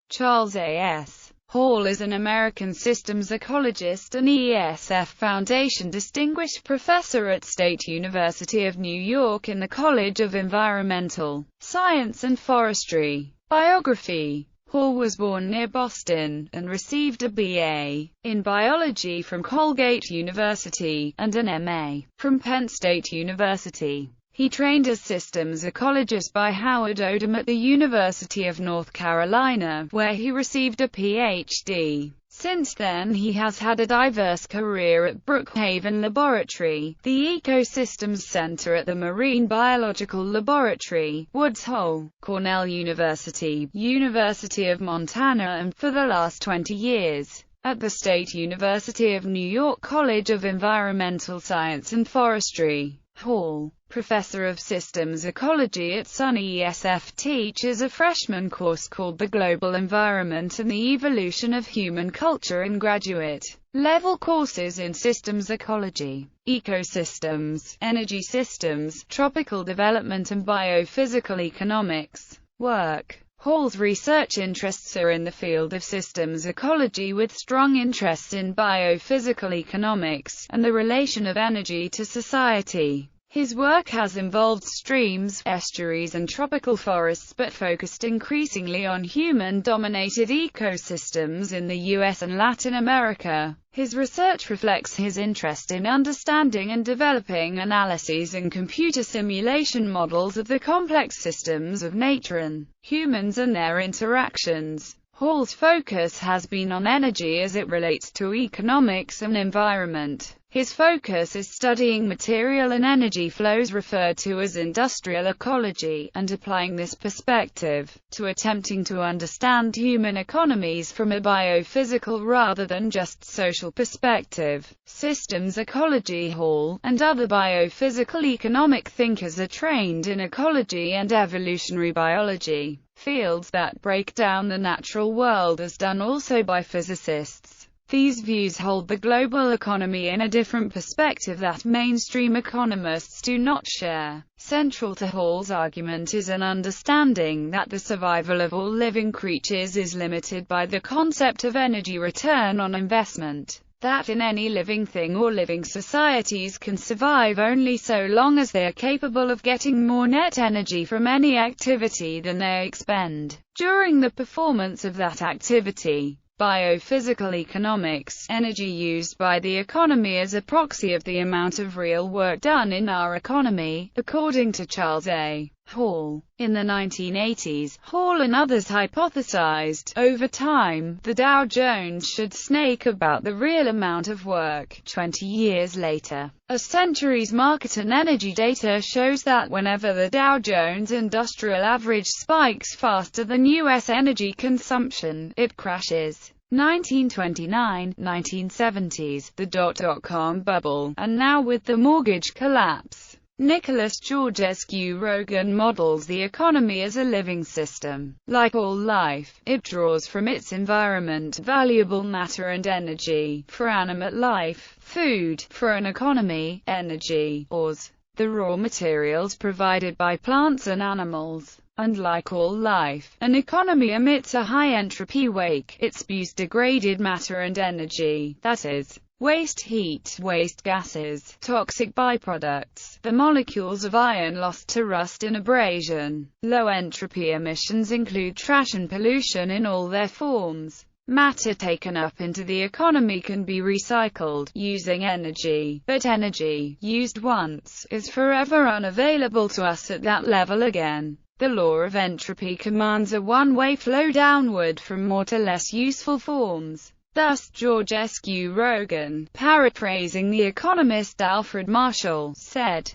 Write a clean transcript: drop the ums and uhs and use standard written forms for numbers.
Charles A.S. Hall is an American systems ecologist and ESF Foundation Distinguished Professor at State University of New York in the College of Environmental Science and Forestry. Biography. Hall was born near Boston, and received a B.A. in biology from Colgate University, and an M.A. from Penn State University. He trained as systems ecologist by Howard Odum at the University of North Carolina, where he received a Ph.D. Since then he has had a diverse career at Brookhaven Laboratory, the Ecosystems Center at the Marine Biological Laboratory, Woods Hole, Cornell University, University of Montana, and for the last 20 years, at the State University of New York College of Environmental Science and Forestry. Hall, professor of systems ecology at SUNY ESF, teaches a freshman course called The Global Environment and the Evolution of Human Culture in graduate-level courses in systems ecology, ecosystems, energy systems, tropical development and biophysical economics. Work. Hall's research interests are in the field of systems ecology with strong interests in biophysical economics, and the relation of energy to society. His work has involved streams, estuaries and tropical forests, but focused increasingly on human-dominated ecosystems in the US and Latin America. His research reflects his interest in understanding and developing analyses and computer simulation models of the complex systems of nature and humans and their interactions. Hall's focus has been on energy as it relates to economics and environment. His focus is studying material and energy flows referred to as industrial ecology, and applying this perspective to attempting to understand human economies from a biophysical rather than just social perspective. Systems ecology. Hall and other biophysical economic thinkers are trained in ecology and evolutionary biology, fields that break down the natural world as done also by physicists. These views hold the global economy in a different perspective that mainstream economists do not share. Central to Hall's argument is an understanding that the survival of all living creatures is limited by the concept of energy return on investment. That in any living thing or living societies can survive only so long as they are capable of getting more net energy from any activity than they expend during the performance of that activity. Biophysical economics. Energy used by the economy as a proxy of the amount of real work done in our economy, according to Charles A. Hall. In the 1980s, Hall and others hypothesized, over time, the Dow Jones should snake about the real amount of work. 20 years later, a century's market and energy data shows that whenever the Dow Jones Industrial Average spikes faster than U.S. energy consumption, it crashes. 1929, 1970s, the dot-com bubble, and now with the mortgage collapse. Nicholas Georgescu Rogan models the economy as a living system. Like all life, it draws from its environment valuable matter and energy. For animate life, food; for an economy, energy, ores, the raw materials provided by plants and animals. And like all life, an economy emits a high-entropy wake. It spews degraded matter and energy, that is, waste heat, waste gases, toxic byproducts, the molecules of iron lost to rust and abrasion. Low-entropy emissions include trash and pollution in all their forms. Matter taken up into the economy can be recycled, using energy, but energy, used once, is forever unavailable to us at that level again. The law of entropy commands a one-way flow downward from more to less useful forms. Thus, Georgescu Rogan, paraphrasing the economist Alfred Marshall, said,